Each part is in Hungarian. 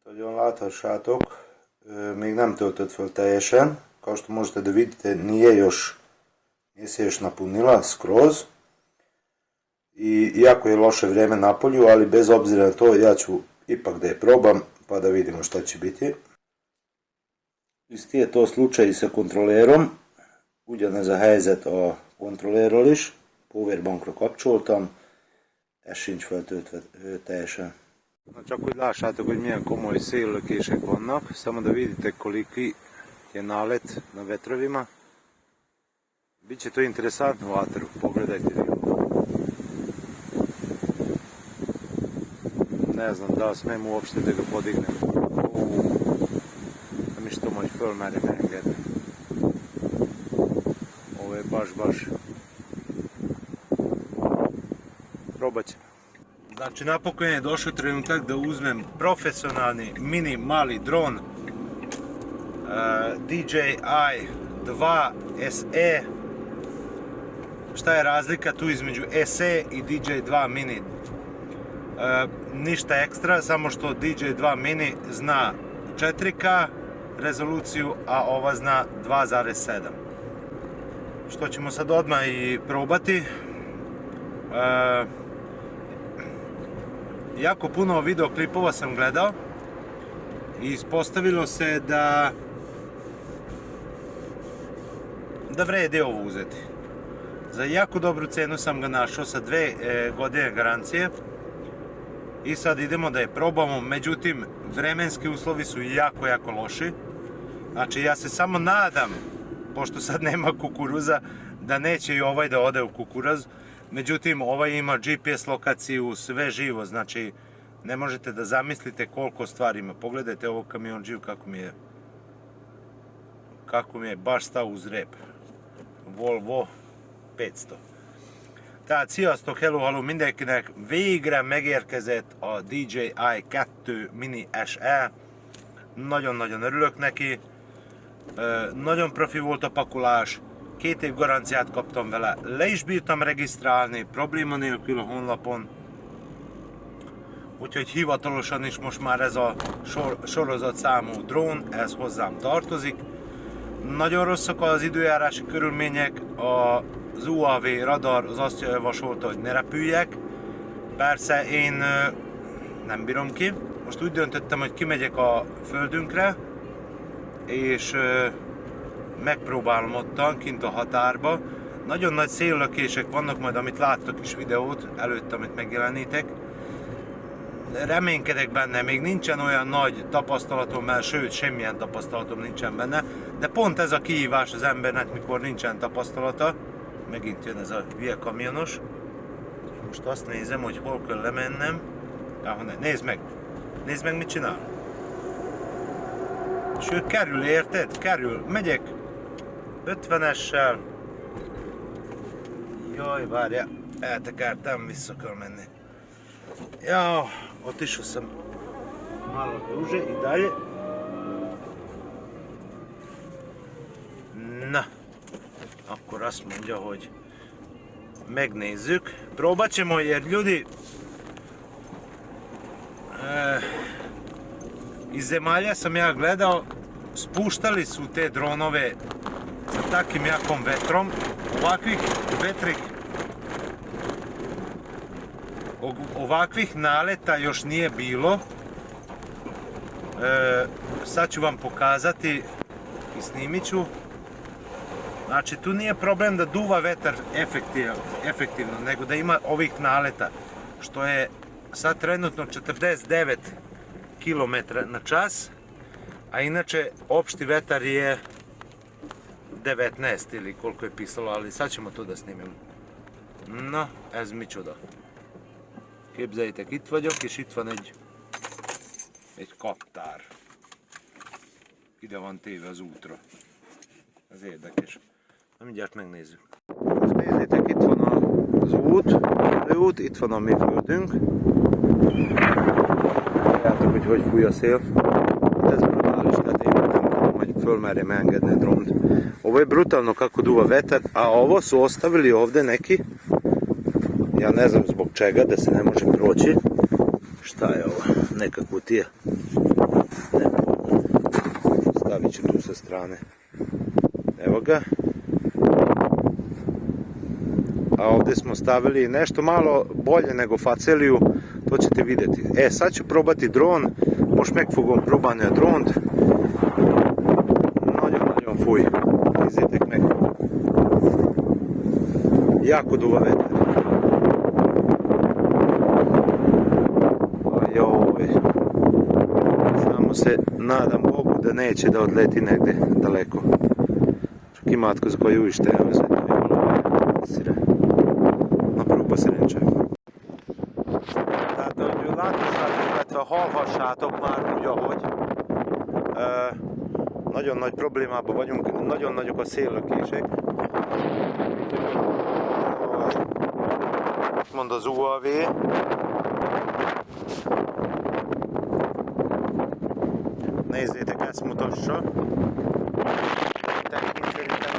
Ahogyan láthatsátok, még nem töltött föl teljesen. Kao što možete da vidite, nije još napunila skroz. I jako je loše vrijeme na polju, ali bez obzira na to ja ću ipak da je probam pa da vidimo šta će biti. Isti je to slučaj i sa kontrollerom. Ugyanez a helyzet a kontrollerrel is. Powerbankra kapcsoltam. Ez sincs feltöltve teljesen. Na, csak hogy lássátok, hogy milyen komoly széllökések vannak. Samo da vidite koliki je nalet na vetrovima. Biće to interesantno u vatru. Pogledajte vi. Ne znam da li smem uopšte da ga podignem. Nem is tudom, hogy fölmerjem engedni. Ovo je baš. Probat ćemo. Znači, napokon je došao trenutak da uzmem profesionalni mini mali dron DJI 2 SE. Šta je razlika tu između SE i DJI 2 mini? Ništa ekstra, samo što DJI 2 mini zna 4K rezoluciju, a ova zna 2.7. Što ćemo sad odmah i probati. Jako puno videoklipova sam gledao i ispostavilo se da vredi ovo uzeti. Za jako dobru cenu sam ga našao sa 2 godine garancije i sad idemo da je probamo, međutim vremenski uslovi su jako loši. Znači ja se samo nadam, pošto sad nema kukuruza, da neće i ovaj da ode u kukuruz. Međutim, ovaj ima GPS lokaciju, sve živo, znači ne možete da zamislite koliko stvari ima. Pogledajte ovo kamionđiju kako mi je baš stao uz rep. Volvo 500. Tehát sziasztok, hello, mindenkinek! Végre megérkezett a DJI 2 Mini SE. Nagyon örülök neki. Nagyon profi volt a pakolás. 2 év garanciát kaptam vele, le is bírtam regisztrálni, probléma nélkül a honlapon. Úgyhogy hivatalosan is most már ez a sorozatszámú drón, ez hozzám tartozik. Nagyon rosszak az időjárási körülmények, az UAV radar az azt javasolta, hogy ne repüljek. Persze én nem bírom ki. Most úgy döntöttem, hogy kimegyek a földünkre, és megpróbálom ottan, kint a határba. Nagyon nagy széllökések vannak majd, amit láttak is videót előtt, amit megjelenítek. Reménykedek benne, még nincsen olyan nagy tapasztalatom, mert sőt, semmilyen tapasztalatom nincsen benne, de pont ez a kihívás az embernek, mikor nincsen tapasztalata. Megint jön ez a hülye kamionos. Most azt nézem, hogy hol kell lemennem. Nézd meg! Nézd meg, mit csinál! És ő kerül, érted? Kerül. Megyek 50-essel. Jaj, várjál, eltekertem, vissza kell menni. Ja, otišao sam malo duže i dalje. Na, akkor azt mondja, hogy megnézzük. Próbat ćemo, jer ljudi iz zemalja sam ja gledao, spuštali su te dronove sa takim jakom vetrom. Ovakvih naleta još nije bilo. Sad ću vam pokazati i snimit ću. Znači tu nije problem da duva vetar efektivno, nego da ima ovih naleta, što je sad trenutno 49 km/h, a inače opšti vetar je 19 ili koliko je pisalo, ali sad ćemo to da snimimo. Na, ez micsoda. Képzeljétek, itt vagyok, és itt van egy kaptár. Ide van téve az útra. Ez érdekes. Na, mindjárt megnézzük. Most nézzétek, itt van az út, itt van a mi földünk. Látjátok, hogy fúj a szél. Ez brutális, tehát én nem tudom, hogy fölmerjem engedni a dront. Ovo je brutalno kako duva vetar, a ovo su ostavili ovdje neki. Ja ne znam zbog čega, da se ne može proći. Šta je ovo? Neka kutija. stavit ću tu sa strane. Evo ga. A ovdje smo stavili nešto malo bolje nego faceliju, to ćete vidjeti. Sad ću probati dron, most meg fogom próbálni a drónt. Nagyon fúj, nézzétek meg. Jako duva veter. Ajoj. Samo se nadam Bogu da neće da odleti negdje daleko. Csak imádkozok a jó Istenhez, hogy messzire. Na, próba szerencse. Tehát, hogy láthatjátok, illetve hallhassátok már úgy, ahogy nagyon nagy problémában vagyunk, nagyon nagyok a széllökések. Mond az UAV. Nézzétek, ezt mutassa. Tekint szerintem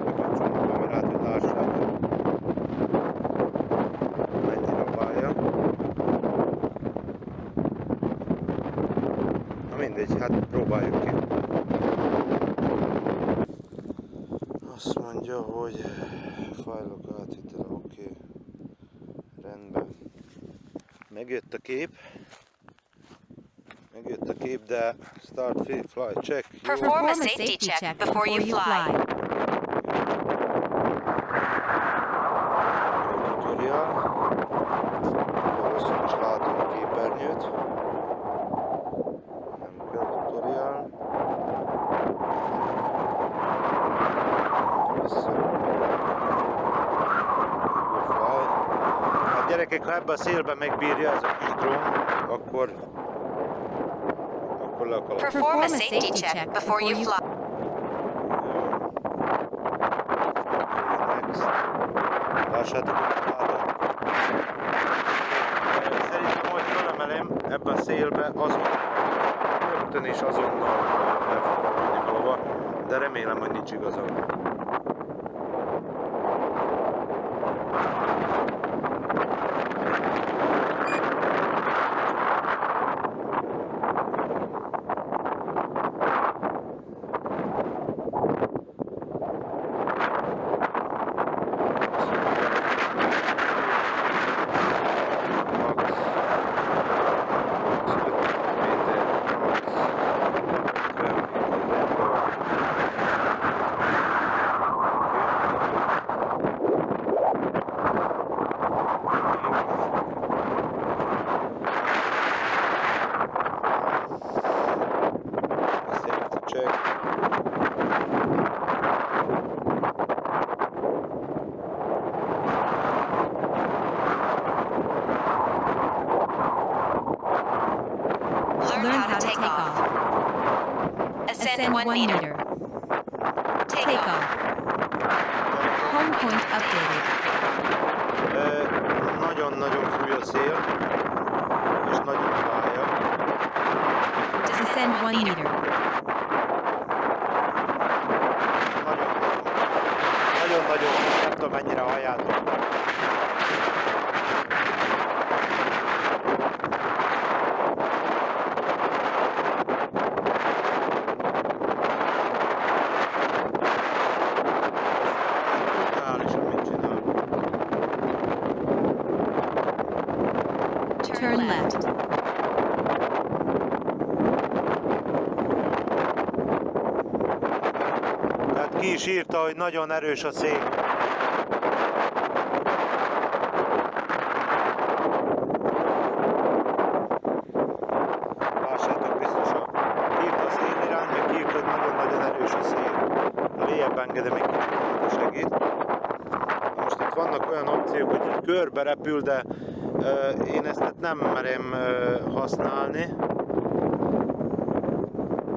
bekapcsolom a kamerát, hogy lássátok. Mennyire a pálya. Na mindegy, hát próbáljuk ki. Azt mondja, hogy fájlok átvitele, oké. Rendben. Megjött a kép. De start flight check. Perform a safety check before you fly. Tutorial. Rosszul is látom a képernyőt. Nem kell tutorial. Vissza. Hát gyerekek, ha ebbe a szélbe megbírja ez a kis drón, akkor le a kalap. Perform a safety check before you fly. Next. Lássátok, hogy látom. Szerintem, hogy fölemelem ebbe a szélbe, rögtön és azonnal el fogok menni valahova, de remélem, hogy nincs igazam. Learn how to take off. Ascend 1 meter. Take off. Home point updated. Nagyon-nagyon fúj a szél, és nagyon a pálya. Descend 1 meter. Nagyon-nagyon, nem tudom mennyire halljátok. Turn left. Tehát ki is írta, hogy nagyon erős a szél. Lássátok, biztosan írt a szélirány, meg írt, hogy nagyon-nagyon erős a szél. Léjebb engedem egy kicsit a segít. Most itt vannak olyan opciók, hogy így körbe repül, de én ezt nem merem használni.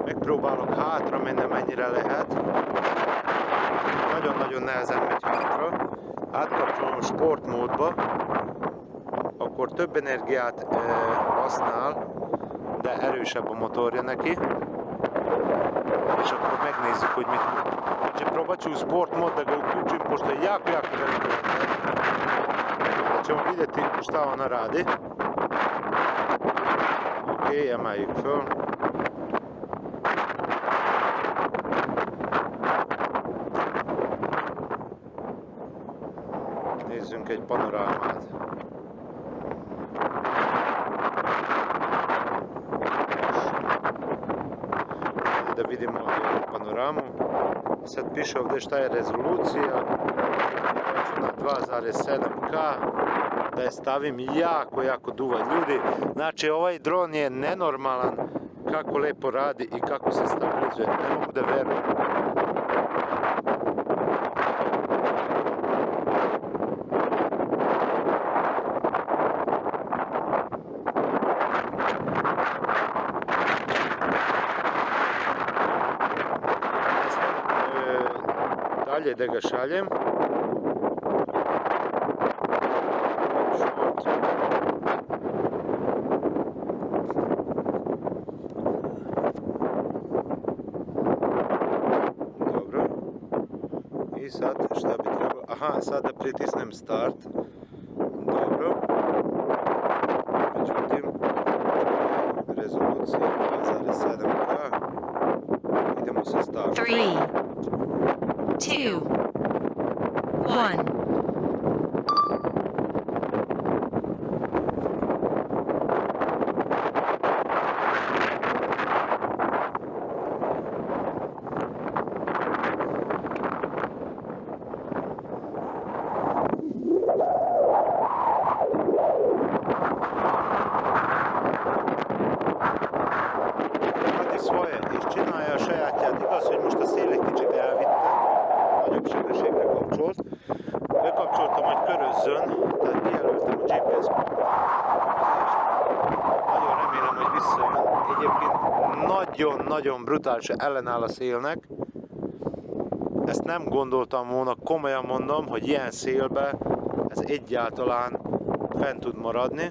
Megpróbálok hátra menni, mennyire lehet. Nagyon-nagyon nehezen megy hátra. Átkapcsolom a sportmódba, akkor több energiát használ, de erősebb a motorja neki. És akkor megnézzük, hogy mit tud. Znači, probat ću u sport mod da ga uključim, pošto je jako veliko vetar. Da ćemo vidjeti šta ona radi. Ok, jag mig gick för. Nézzünk egy panorámát. Da vidimo ovdje panoramu. Sad piše ovdje šta je rezolucija. Na 2,7K. Da je stavim jako duva. Ljudi, znači ovaj dron je nenormalan kako lepo radi i kako se stabilizuje. Ne mogu da verujem. Dalje da ga šaljem. Dobro. I sad šta bi trebalo? Aha, sad da pritisnem start. Dobro. Međutim, rezolucija 2,7K. Idemo sa startom. 3, 2, 1. Svoje izčinajo še tega so most a szélekicsit elvitte, nagyobb sebességre kapcsolt. Bekapcsoltam, hogy körözzön, tehát kijelöltem a GPS kapcsolódást. Nagyon remélem, hogy visszajön. Egyébként nagyon brutális ellenáll a szélnek. Ezt nem gondoltam volna, komolyan mondom, hogy ilyen szélbe ez egyáltalán fent tud maradni.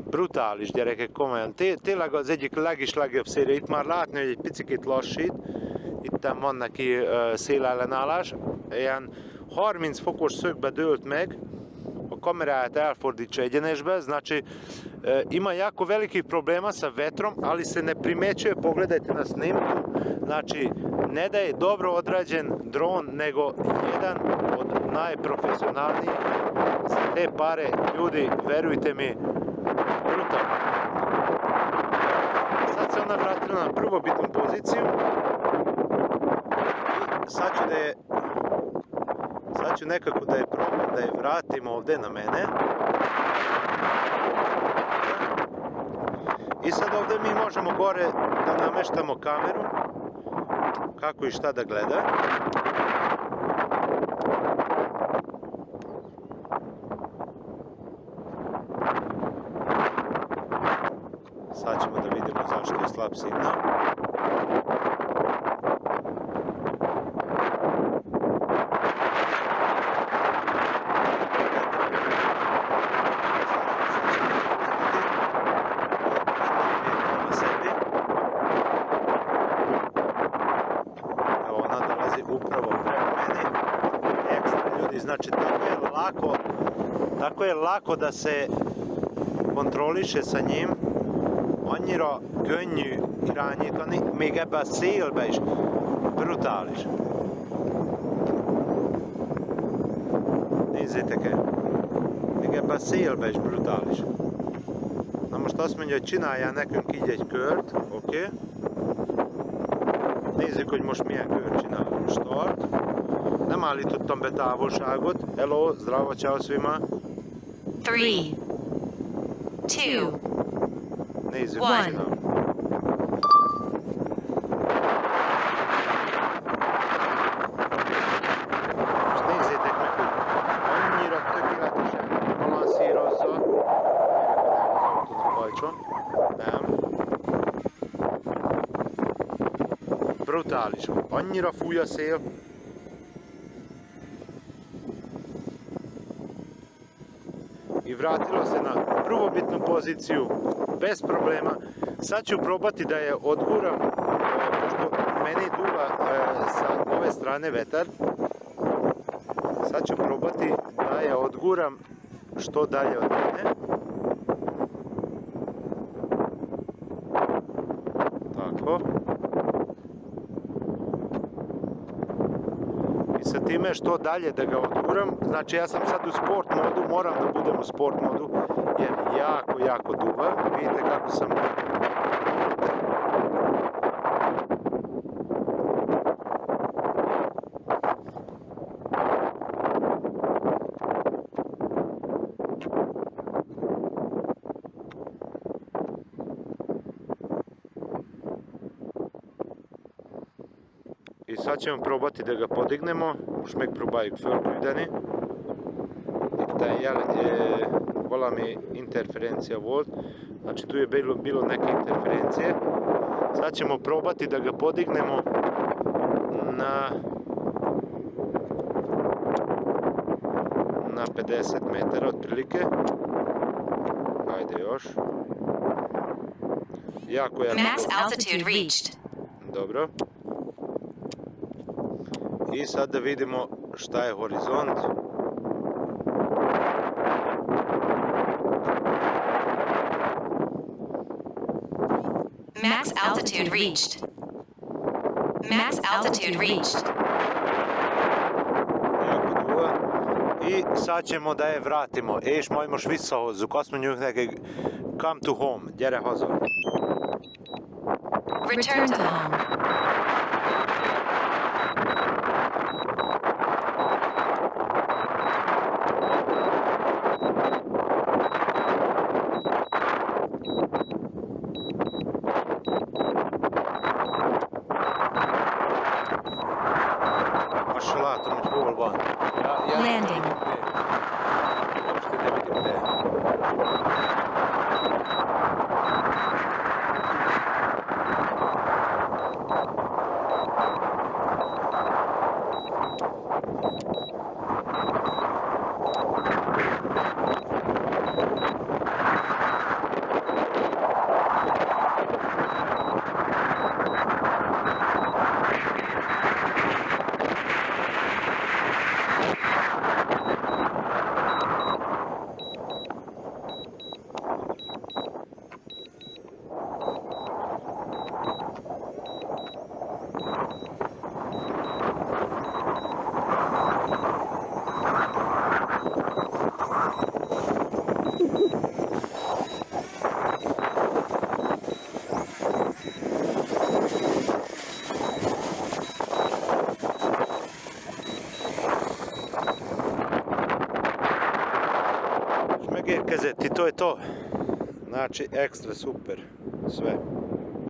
Brutális, gyerekek, komolyan. Tényleg az egyik legjobb szélje. Itt már látni, hogy egy picit lassít. Itten van neki szélellenállás. Ilyen 30 fokos szögbe dőlt meg. A kamerát elfordítsa egyenesbe. Znači, ima jako velikih problema sa vetrom, ali se ne primećuje. Pogledajte na snimku. Znači, ne da je dobro odrađen dron, nego jedan od najprofesionalnijih. Za te pare, ljudi, verujte mi, brutalno. Sad se ona vratila na prvobitnu poziciju i sad ću nekako da je probam da je vratim ovdje na mene. I sad ovdje mi možemo gore da nameštamo kameru kako i šta da gleda. Sad ćemo da vidimo zašto je slab signal. Evo ona dolazi upravo prema meni. Ekstra, ljudi, znači tako je lako da se kontrolliše sa njim. Annyira könnyű irányítani, még ebbe a szélbe is brutális. Nézzétek el, még ebbe a szélbe is brutális. Na most azt mondja, hogy csináljál nekünk így egy kört, oké? Nézzük, hogy most milyen kört csinálunk. Start. Nem állítottam be távolságot. Hello, zdravo, ciao svima. 3, 2, Nézzük, One. mit csinál. Most nézzétek meg, hogy annyira tökéletesen balanszírozza. Az autónak hajtson. Nem. Brutális. Annyira fúj a szél. I vratilo se na prvobitnu poziciju bez problema. Sad ću probati da je odguram, pošto meni duva sa ove strane vetar. Sad ću probati da je odguram što dalje od mene. Tako. I sa time što dalje da ga odguram, znači ja sam sad u sport modu, moram da budem u sport modu jer jako duva. Vidite kako sam I sad ćemo probati da ga podignemo. Most megpróbáljuk fölküldeni. Itt valami interferencija volt. Znači tu je bilo neke interferencije. Sad ćemo probati da ga podignemo na 50 metara otprilike. Ajde još. Jako Max dobro. altitude reached. Dobro. I sad da vidimo šta je horizont. Max altitude reached. Max altitude reached. Jako duva. I sad ćemo da je vratimo. És majd most visszahozzuk. Azt mondjuk neki, come to home. Gyere haza. Return to home. Most látom, hogy hol van. Landing. Most én nem vidim ide. Megérkezett i to je to. Znači ekstra super sve.